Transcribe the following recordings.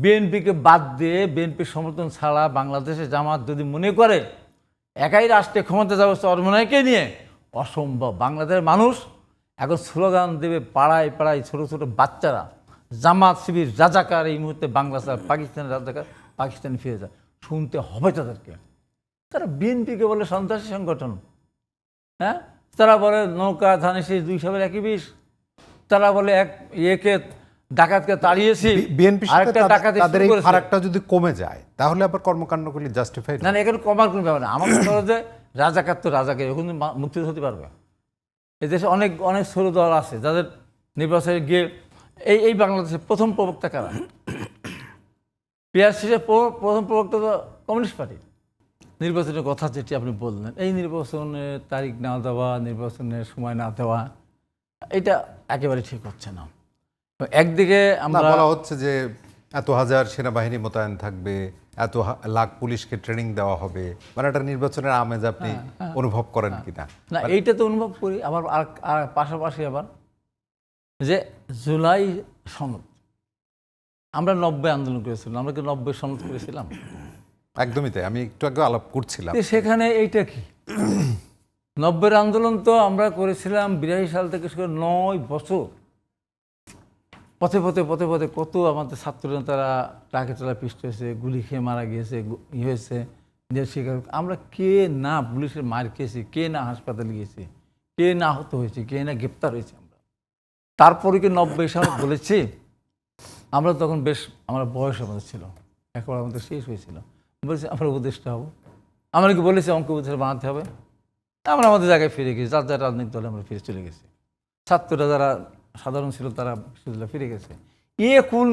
বিএনপিকে বাদ দিয়ে বিএনপির সমর্থন ছাড়া বাংলাদেশে জামাত যদি মনে করে একাই রাষ্ট্রে ক্ষমতা যাবে চরমোনাইকে নিয়ে, অসম্ভব। বাংলাদেশের মানুষ এখন স্লোগান দেবে পাড়ায় পাড়ায়, ছোটো ছোটো বাচ্চারা জামাত শিবির রাজাকার, এই মুহূর্তে বাংলাদেশ পাকিস্তানের রাজাকার, পাকিস্তানে ফিরে যায়। শুনতে হবে তাদেরকে। তারা বিএনপিকে বলে সন্ত্রাসী সংগঠন, হ্যাঁ, তারা বলে নৌকা ধানে শেষ 200 একই বিষ, তারা বলে এক ইয়েকে ডাকাতকে তাড়িয়েছি, বিএনপির সাথে আরেকটা ডাকাতি তাদের শুরু এই করেছে। ফারাকটা যদি কমে যায় তাহলে আবার কর্মকাণ্ডগুলি জাস্টিফাইড। না, এখানে কমার কোনো ব্যাপার না। আমার মনে হয় যে রাজাকার তো রাজাকে এখন মুক্তি হতে পারবে। এই দেশে অনেক অনেক ছোট দল আছে যাদের নির্বাচনে গিয়ে এই বাংলাদেশের প্রথম প্রবক্তা কারা? পিআরসি প্রথম প্রবক্তা তো কমিউনিস্ট পার্টি। নির্বাচনের কথা যেটি আপনি বললেন, এই নির্বাচনের তারিখ না দেওয়া, নির্বাচনের সময় না দেওয়া, এটা একেবারে ঠিক হচ্ছে না। একদিকে আমরা বলা হচ্ছে যে এত হাজার সেনাবাহিনী মোতায়েন থাকবে, এত লাখ পুলিশকে ট্রেনিং দেওয়া হবে, মানে একটা নির্বাচনের আমেজ আপনি অনুভব করেন কিনা? না, এইটা তো অনুভব করি। আবার আর পাশাপাশি আবার যে জুলাই সনদ, আমরা 90 আন্দোলন করেছিলাম, আমরা কি 90 সনদ করেছিলাম? একদমই তাই, আমি একটু আগে আলাপ করছিলাম। সেখানে এইটা কি 90 আন্দোলন তো আমরা করেছিলাম 82 সাল থেকে 9 বছর পথে পথে পথে পথে কত আমাদের ছাত্ররা তারা ট্রাকে চালা পিষ্ট হয়েছে, গুলি খেয়ে মারা গিয়েছে, হয়েছে। আমরা কে না পুলিশের মার খেয়েছি, কে না হাসপাতালে গিয়েছি, কে না আহত হয়েছে, কে না গ্রেপ্তার হয়েছে। আমরা তারপরে কি 90 সাল বলেছি? আমরা তখন বেশ আমার বয়স আমাদের ছিল, একবার আমাদের শেষ হয়েছিল, বলেছি আমরা উপদেষ্টা হবো। আমরা কি বলেছি অঙ্ক উপদেষ্টা বানাতে হবে? আমরা আমাদের জায়গায় ফিরে গেছি, যার যার রাজনৈতিক দলে আমরা ফিরে চলে গেছি। ছাত্ররা যারা সাধারণ ছিল তারা বিশ্ববিদ্যালয়ে ফিরে গেছে। কোন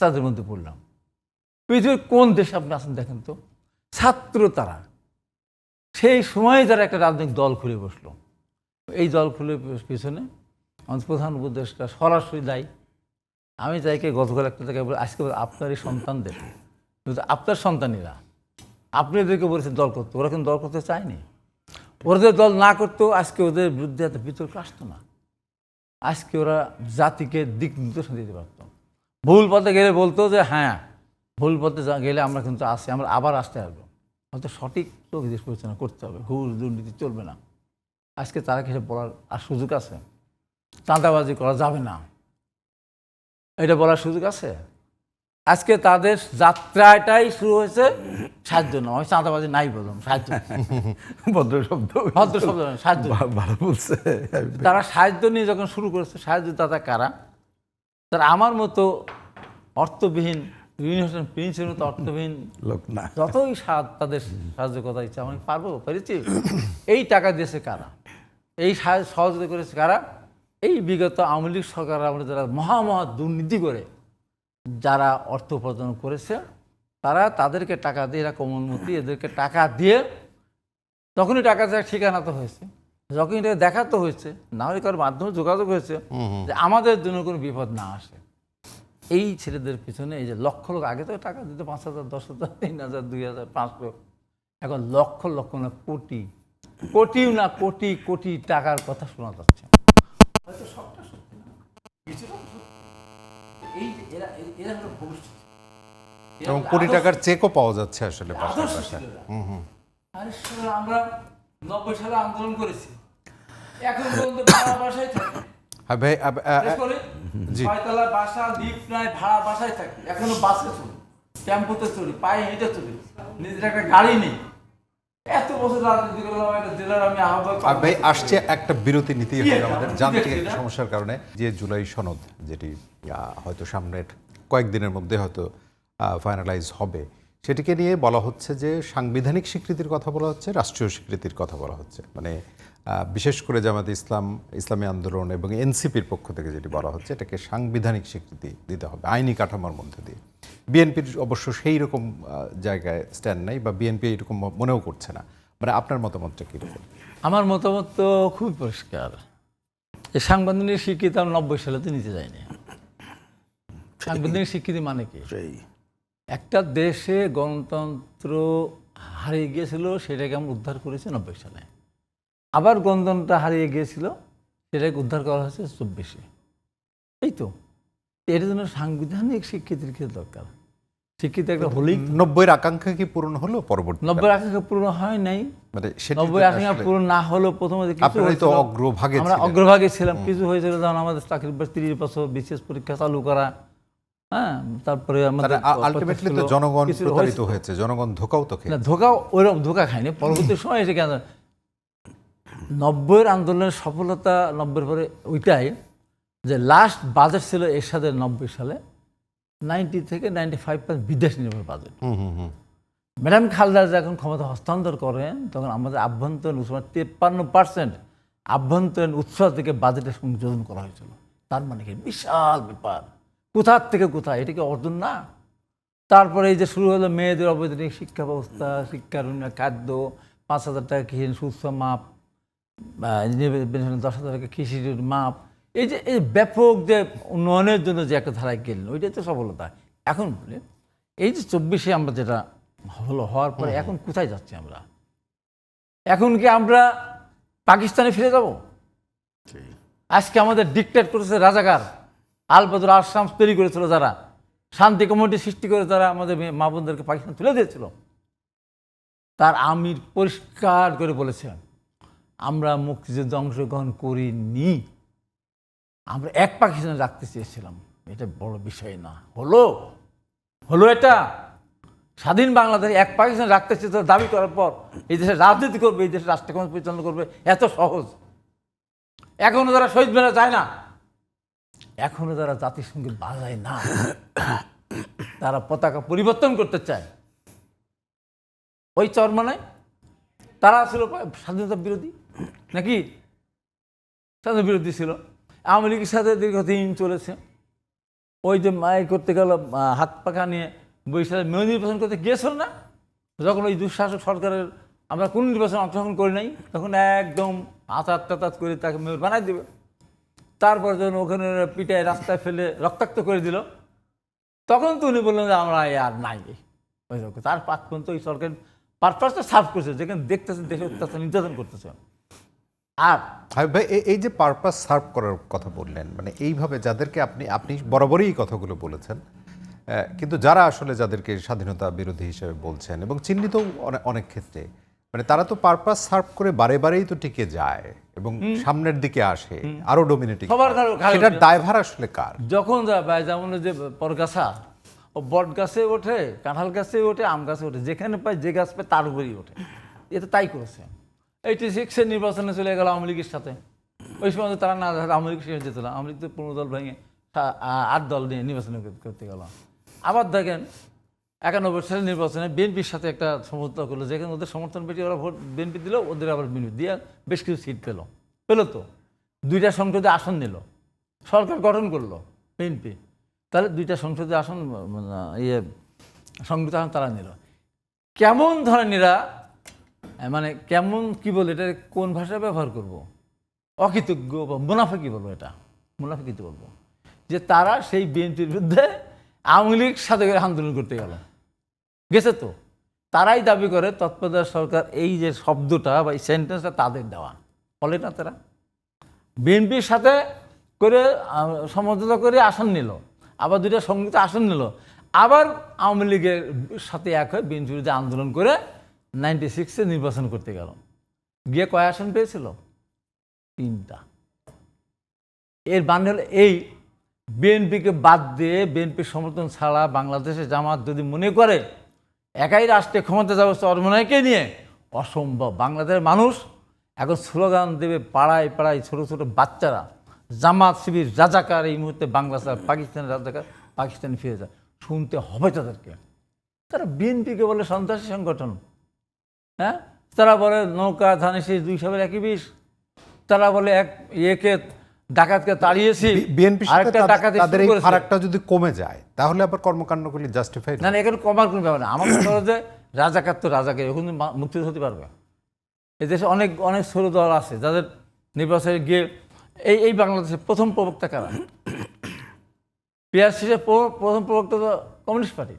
তাদের মধ্যে পড়লাম? পৃথিবীর কোন দেশে আপনি আছেন দেখেন তো? ছাত্র তারা সেই সময় যারা একটা রাজনৈতিক দল খুলে বসলো। এই দল খুলে পিছনে আমাদের প্রধান উপদেষ্টা সরাসরি দায়ী। আমি যাইকে গতকাল একটা জায়গায় বলে, আজকে আপনারই সন্তানদের, আপনার সন্তানেরা আপনি এদেরকে বলেছেন দল করতে, ওরা কিন্তু দল করতে চায়নি। ওদের দল না করতো আজকে ওদের বিরুদ্ধে এত বিতর্ক আসতো না। আজকে ওরা জাতিকে দিক নির্দেশনা দিতে পারত। ভুল পথে গেলে বলতো যে হ্যাঁ, ভুল পথে গেলে আমরা কিন্তু আসি, আমরা আবার আসতে পারবো। হয়তো সঠিক চোখ দেশ পরিচালনা করতে হবে, ঘুষ দুর্নীতি চলবে না। আজকে তারা কিছু বলার আর সুযোগ আছে? চাঁদাবাজি করা যাবে না, এটা বলার সুযোগ আছে? আজকে তাদের যাত্রাটাই শুরু হয়েছে সাহায্য না, আমি চাঁদাবাজি নাই বললাম, সাহায্য, ভদ্র শব্দ, ভদ্র শব্দ, সাহায্য। ভালো বলছে। তারা সাহায্য নিয়ে যখন শুরু করেছে, সাহায্যদাতা কারা? তারা আমার মতো অর্থবিহীন, ইউনিভার্সিটি প্রিন্সের মতো অর্থবিহীন লোক না। যতই তাদের সাহায্য কথা ইচ্ছা, আমি পেরেছি। এই টাকা দিয়েছে কারা? এই সহযোগিতা করেছে কারা? এই বিগত আওয়ামী লীগ সরকার আমরা যারা মহা দুর্নীতি করে যারা অর্থ উপার্জন করেছে, তারা তাদেরকে টাকা দিয়ে, এরা কমলমতি, এদেরকে টাকা দিয়ে তখনই টাকা দেওয়ার ঠিকানা তো হয়েছে, যখন এটা দেখাতে হয়েছে, না হলে কারোর মাধ্যমে যোগাযোগ হয়েছে যে আমাদের জন্য কোনো বিপদ না আসে। এই ছেলেদের পিছনে এই যে লক্ষ লোক, আগে তো টাকা দিতে 5,000, 10,000, 3,000, 2,000, 500, এখন লক্ষ লক্ষ না কোটি, কোটিও না কোটি কোটি টাকার কথা শোনা যাচ্ছে। হয়তো সবটা সত্যি না, কিছুটা সত্যি। এই এরা হলো ভবিষ্যৎ, এবং কোটি টাকার চেকও পাওয়া যাচ্ছে আসলে আদর্শ পাশাপাশি। ছিল এরা। আমরা 90 সালে আন্দোলন করেছি, এখন পর্যন্ত ভাড়া বাসায় থাকি। হ্যাঁ ভাই, জি। 6 বাসা, লিফট নাই, ভাড়া বাসায় থাকি। এখনো বাসে চলি, টেম্পোতে চলি, পায়ে হেঁটে চলি, নিজের একটা গাড়ি নেই। এত বছর রাজনীতি করলাম, একটা জেলার আমি আহ্বায়ক। ভাই আসছে একটা বিরতি নিতেই হবে আমাদের যান্ত্রিক একটা সমস্যার কারণে। যে জুলাই সনদ যেটি হয়তো সামনের কয়েকদিনের মধ্যে হয়তো ফাইনালাইজ হবে, সেটিকে নিয়ে বলা হচ্ছে যে সাংবিধানিক স্বীকৃতির কথা বলা হচ্ছে, রাষ্ট্রীয় স্বীকৃতির কথা বলা হচ্ছে। মানে বিশেষ করে জামাত ইসলাম, ইসলামী আন্দোলন এবং এনসিপির পক্ষ থেকে যেটি বলা হচ্ছে, এটাকে সাংবিধানিক স্বীকৃতি দিতে হবে আইনি কাঠামোর মধ্যে দিয়ে। বিএনপির অবশ্য সেই রকম জায়গায় স্ট্যান্ড নাই, বা বিএনপি এরকম মনেও করছে না। মানে আপনার মতামতটা কীরকম? আমার মতামত তো খুবই পরিষ্কার। এই সাংবিধানিক স্বীকৃতি আমি 90 সালে তো নিতে যাইনি। সাংবিধানিক স্বীকৃতি মানে কি? একটা দেশে গণতন্ত্র হারিয়ে গিয়েছিল, সেটাকে আমরা উদ্ধার করেছি 90 সালে। আবার গণতন্ত্রটা হারিয়ে গিয়েছিল, সেটাকে উদ্ধার করা হয়েছে 24-এ। এই তো এর জন্য সাংবিধানিক স্বীকৃতির দরকার। স্বীকৃতি একটা হলেই 90-এর আকাঙ্ক্ষা কি পূরণ হলো পরবর্তী? 90-এর আকাঙ্ক্ষা পূরণ হয় নাই। মানে সেটি 90-এর আকাঙ্ক্ষা পূরণ না হলেও প্রথমে কিছু আপনারাই তো হয়েছিল, অগ্রভাগে আমরা ছিলেন। অগ্রভাগে ছিলাম। কিছু হয়েছিল যেমন আমাদের চাকরির বয়স 30 বছর, বিশেষ পরীক্ষা চালু করা, হ্যাঁ, তারপরে আমাদের আলটিমেটলি তো জনগণ প্রতারিত হয়েছে, জনগণ ধোঁকাও তো খেয়েছে। ধোঁকাও ওইরকম ধোঁকা খায়নি। পরবর্তী সময় এসে কেন 90-এর আন্দোলনের সফলতা 90-এর পরে ওইটাই যে লাস্ট বাজেট ছিল এরশাদের 90 সালে 90 থেকে 95% বিদেশ নির্ভর বাজেট। ম্যাডাম খালেদা যখন ক্ষমতা হস্তান্তর করেন তখন আমাদের আভ্যন্তরীণ উৎস 53% আভ্যন্তরীণ উৎস থেকে বাজেটে সংযোজন করা হয়েছিল। তার মানে কি বিশাল ব্যাপার, কোথার থেকে কোথায়, এটা কি অর্জন না? তারপরে এই যে শুরু হলো মেয়েদের অবৈতনিক শিক্ষা ব্যবস্থা, শিক্ষার উন্নয়ন, খাদ্য, 5,000 টাকা কৃষি সুস্থ মাপ, 10,000 টাকা কৃষির মাপ, এই যে এই ব্যাপক যে উন্নয়নের জন্য যে একটা ধারায় গেলেন, ওইটাই তো সফলতা। এখন বলে এই যে 24-এ আমরা যেটা হওয়ার পরে এখন কোথায় যাচ্ছি আমরা? এখন কি আমরা পাকিস্তানে ফিরে যাব? আজকে আমাদের ডিক্টেট করেছে রাজাকার, আল-বদর আল-শামস তৈরি করেছিল যারা, শান্তি কমিটি সৃষ্টি করে তারা আমাদের মা বোনদেরকে পাকিস্তান তুলে দিয়েছিল। তার আমির পরিষ্কার করে বলেছেন, আমরা মুক্তিযুদ্ধে অংশগ্রহণ করিনি, আমরা এক পাকিস্তানে রাখতে চেয়েছিলাম। এটা বড় বিষয় না। হলো এটা স্বাধীন বাংলাদেশ এক পাকিস্তান রাখতে চেয়েছে দাবি করার পর এই দেশে রাজনীতি করবে, এই দেশে রাষ্ট্র ক্ষমতা পরিচালনা করবে, এত সহজ? এখনো যারা শহীদ মেলা যায় না, এখনো যারা জাতিসংগীত বাজায় না, তারা পতাকা পরিবর্তন করতে চায়। ওই চরমানায় তারা ছিল স্বাধীনতা বিরোধী নাকি? স্বাধীনতা বিরোধী ছিল। আওয়ামী লীগের সাথে দীর্ঘদিন চলেছে। ওই যে মায়ের করতে গেল হাত পাখা নিয়ে বৈশাখে মেয়র নির্বাচন করতে গিয়েছিল না, যখন ওই দুঃশাসক সরকারের আমরা কোন নির্বাচন অংশগ্রহণ করি নাই, তখন একদম আতাত করে তাকে মেয়র বানাই দেবে। তারপর যখন ওখানে পিটায় রাস্তায় ফেলে রক্তাক্ত করে দিল, তখন তো উনি বললেন যে আমরা আর নাই। ওই তার পাক পর্যন্ত ওই সরকার পারপাসটা সার্ভ করছে, যেখানে দেখতেছে দেশে অত্যাচার নির্যাতন করতেছে। আর ভাই এই যে পারপাস সার্ভ করার কথা বললেন, মানে এইভাবে যাদেরকে আপনি বরাবরই এই কথাগুলো বলেছেন, কিন্তু যারা আসলে যাদেরকে স্বাধীনতা বিরোধী হিসেবে বলছেন এবং চিহ্নিত অনেক ক্ষেত্রে, মানে তারা তো পারপাস সার্ভ করে বারেই তো টিকে যায় এবং সামনের দিকে আসে, আরো ডোমিনেটিং। সেটার দায়ভার আসলে কার? যখন যেমন যে পরগাছা, ও বট গাছে ওঠে, কাঁঠাল গাছে ওঠে, আম গাছে ওঠে, যেখানে পায় যে গাছ পায় তার উপরেই ওঠে। এটা তাই করেছে। 86-এর নির্বাচনে চলে গেল আওয়ামী লীগের সাথে। ওই সময় তারা না আওয়ামী লীগ শেষ যেত না, আওয়ামী লীগ তো 15 দল ভেঙে 8 দল নিয়ে নির্বাচন করতে গেল। আবার দেখেন 91 সালের নির্বাচনে বিএনপির সাথে একটা সমঝোতা করলো, যেখানে ওদের সমর্থন পেটি ওরা ভোট বিএনপি দিল, ওদের আবার বিএনপি দিয়ে বেশ কিছু সিট পেল তো 2টা সংসদে আসন নিল, সরকার গঠন করলো বিএনপি। তাহলে 2টা সংসদে আসন সংযুক্ত আসন তারা নিল। কেমন ধরনের মানে কেমন কি বলে, এটা কোন ভাষা ব্যবহার করব? অকৃতজ্ঞ বা মুনাফিকি বলবো, এটা মুনাফিকি বলবো যে তারা সেই বিএনপির বিরুদ্ধে আওয়ামী লীগ সাথে করে আন্দোলন করতে গেছে। তো তারাই দাবি করে তৎপরদার সরকার এই যে শব্দটা বা এই সেন্টেন্সটা তাদের দেওয়া, বলে না তারা বিএনপির সাথে করে সমঝোতা করে আসন নিল, আবার 2টা সংযুক্ত আসন নিল, আবার আওয়ামী লীগের সাথে এক হয়ে বিএনপির বিরুদ্ধে আন্দোলন করে 96-এ নির্বাচন করতে গেল। গিয়ে কয় আসন পেয়েছিল? 3টা। এর বান্ধে হলো এই বিএনপিকে বাদ দিয়ে, বিএনপির সমর্থন ছাড়া বাংলাদেশে জামাত যদি মনে করে একাই রাষ্ট্রে ক্ষমতা যাবে চরমোনাইকে নিয়ে, অসম্ভব। বাংলাদেশের মানুষ এখন স্লোগান দেবে পাড়ায় পাড়ায়, ছোটো ছোটো বাচ্চারা জামাত শিবির রাজাকার, এই মুহূর্তে বাংলাদেশ পাকিস্তানের রাজাকার, পাকিস্তানে ফিরে যায়। শুনতে হবে তাদেরকে। তারা বিএনপিকে বলে সন্ত্রাসী সংগঠন, হ্যাঁ, তারা বলে নৌকা ধানেশি 2 সালের একই বিষ, তারা বলে এক ইয়েকে ডাকাতকে তাড়িয়েছি, বিএনপি আরেকটা ডাকাত তাদের এই ফারাকটা যদি কমে যায় তাহলে আবার কর্মকাণ্ডগুলি জাস্টিফাইড না। এখানে কমার কোনো ব্যাপার না। আমার মনে হয় যে রাজাকার তো রাজাকে এখন মুক্তি হতে পারবে। এই দেশে অনেক অনেক ছোট দল আছে যাদের নির্বাচনে গিয়ে এই বাংলাদেশের প্রথম প্রবক্তা কারা? পিআরসির প্রথম প্রবক্তা তো কমিউনিস্ট পার্টি।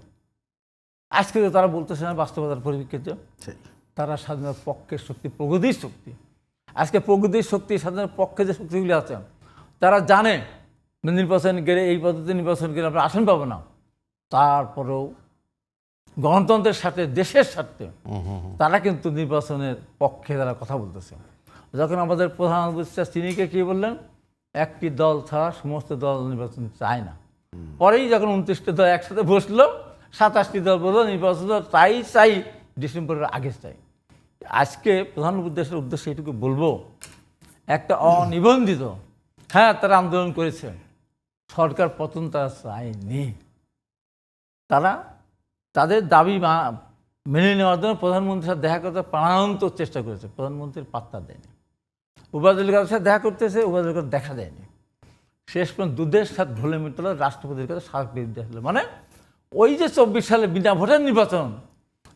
আজকে তো তারা বলতেছে না বাস্তবতার পরিপ্রেক্ষিতে তারা স্বাধীনতার পক্ষের শক্তি, প্রগতির শক্তি। আজকে প্রগতির শক্তি, স্বাধীনতার পক্ষে যে শক্তিগুলি আছে, তারা জানে নির্বাচন গেলে এই পদ্ধতি নির্বাচন গেলে আমরা আসন পাবো না, তারপরেও গণতন্ত্রের সাথে দেশের স্বার্থে তারা কিন্তু নির্বাচনের পক্ষে তারা কথা বলতেছে। যখন আমাদের প্রধান উপদেষ্টা চিনিকে কি বললেন, একটি দল ছাড়া সমস্ত দল নির্বাচন চায় না। পরেই যখন 29টি দল একসাথে বসলো, 27টি দল বললো নির্বাচন চাই ডিসেম্বরের আগে চাই। আজকে প্রধান উপদেষ্টার উদ্দেশ্যে এটুকু বলবো, একটা অনিবন্ধিত, হ্যাঁ তারা আন্দোলন করেছে, সরকার পতন তারা চায়নি। তারা তাদের দাবি মেনে নেওয়ার জন্য প্রধানমন্ত্রীর সাথে দেখা করতে প্রাণান্ত চেষ্টা করেছে, প্রধানমন্ত্রীর পাত্তা দেয়নি। উপাধ্যক্ষের সাথে দেখা করতেছে, উপাধ্যক্ষের দেখা দেয়নি। শেষ পর্যন্ত দুধের সাথে ঘোলে মিটল রাষ্ট্রপতির কাছে স্মারকলিপি আসলো। মানে ওই যে 24 সালে বিনা ভোটের নির্বাচন,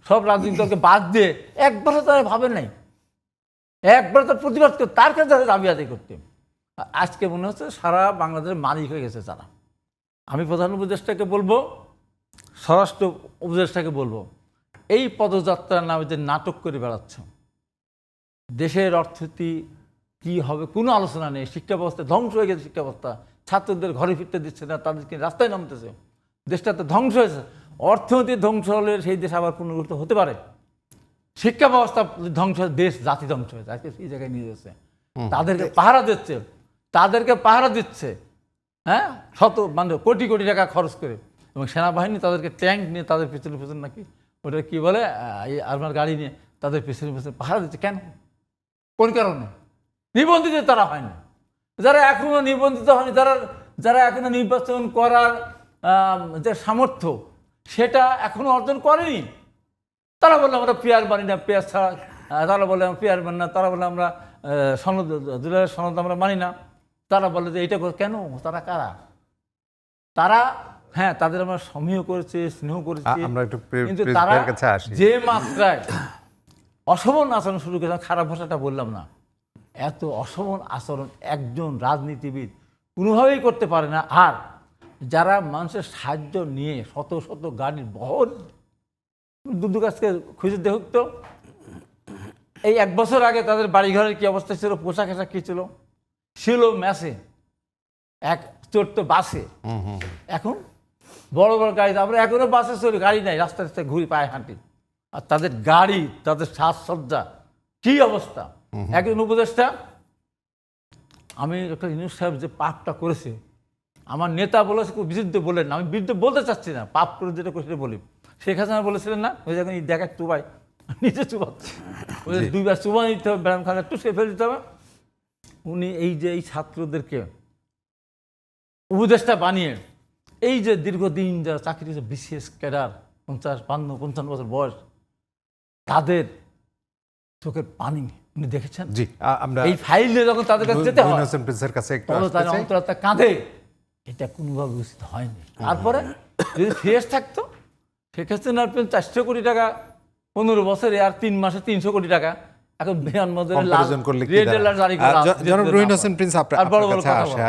সব রাজনৈতিক দলকে বাদ দিয়ে একবারও তারা ভাবে নাই, একবার তার প্রতিবাদ করতে, তার কাছে তাদের দাবি আদায় করতে। আজকে মনে হচ্ছে সারা বাংলাদেশের মালিক হয়ে গেছে তারা। আমি প্রধান উপদেষ্টাকে বলবো, স্বরাষ্ট্র উপদেষ্টাকে বলবো, এই পদযাত্রার নামে যে নাটক করে বেড়াচ্ছে, দেশের অর্থনীতি কি হবে কোনো আলোচনা নেই, শিক্ষা ব্যবস্থা ধ্বংস হয়ে গেছে, শিক্ষা ব্যবস্থা ছাত্রদের ঘরে ফিরতে দিচ্ছে না, তাদেরকে রাস্তায় নামতেছে, দেশটা তো ধ্বংস হয়েছে। অর্থনীতি ধ্বংস হলে সেই দেশ আবার পুনর্গঠিত হতে পারে, শিক্ষা ব্যবস্থা ধ্বংস হয়ে দেশ জাতি ধ্বংস হয়েছে, আজকে সেই জায়গায় নিয়ে যাচ্ছে। তাদেরকে পাহারা দিচ্ছে, হ্যাঁ মানে কোটি কোটি টাকা খরচ করে, এবং সেনাবাহিনী তাদেরকে ট্যাঙ্ক নিয়ে তাদের পেছনে নাকি ওটা কি বলে এই আর্মার গাড়ি নিয়ে তাদের পেছনে পাহারা দিচ্ছে। কেন, কোন কারণে? নিবন্ধিত তারা হয়নি, যারা এখনো নিবন্ধিত হয়নি, যারা এখনো নির্বাচন করার যে সামর্থ্য সেটা এখনো অর্জন করেনি, তারা বললে আমরা পেয়ার মানি না, পেয়ার ছাড়া, তারা বলে আমরা পেয়ার মানি না, তারা বলে আমরা সনদ জুলাইয়ের সনদ আমরা মানি না, তারা বলে যে এইটা কেন, তারা কারা? তারা হ্যাঁ তাদের আমরা সমীহ করেছে, স্নেহ করেছে, কিন্তু তারা যে মাত্রায় অশোভন আচরণ শুরু করেছে, খারাপ ভাষাটা বললাম না, এত অশোভন আচরণ একজন রাজনীতিবিদ কোনোভাবেই করতে পারে না। আর যারা মানুষের সাহায্য নিয়ে শত শত গাড়ির বহর দুদু কাছকে খুঁজে দেখুক তো, এই 1 বছর আগে তাদের বাড়িঘরের কি অবস্থা ছিল, পোশাক আশাক কী ছিল ম্যাসে, এক চড়তো বাসে, এখন বড় বড় গাড়ি, আমরা এখনো বাসে চলি, গাড়ি নাই, রাস্তায় রাস্তায় ঘুরি, পায়ে হাঁটি, আর তাদের গাড়ি, তাদের সাজসজ্জা কি অবস্থা। একজন উপদেষ্টা, আমি একটা ইউনুস সাহেব যে পাপটা করেছে, আমার নেতা বলেছে বিরুদ্ধে বলেন না, আমি বিরুদ্ধে বলতে চাচ্ছি না, পাপ করে যেটা করে সেটা বলি। শেখ হাসিনা বলেছিলেন না, ওই যখন দেখা চুবাই নিজে চুবাচ্ছে, ওই 2বার চুবা দিতে হবে, ব্যায়াম খানা টুসকে ফেলে দিতে হবে। উনি এই যে এই ছাত্রদেরকে উপদেষ্টা বানিয়ে, এই যে দীর্ঘদিন যারা চাকরি বিসিএস ক্যাডার 50, 55 বছর বয়স, তাদের চোখের পানি উনি দেখেছেন। জি, আমরা এই ফাইলে যখন তাদের কাছে যেতে হয়, তাদের অন্তরাত্মা কাঁদে, এটা কোনোভাবে উচিত হয়নি। তারপরে যদি ফ্রেশ থাকতো, সেক্ষেত্রে না 400 কোটি টাকা 15 বছরে, আর 3 মাসে 300 কোটি টাকা, এখন কম্পারিজন করলে কি দাঁড়ায়? জনাব রহিন হোসেন প্রিন্স, আপনার কাছে আসে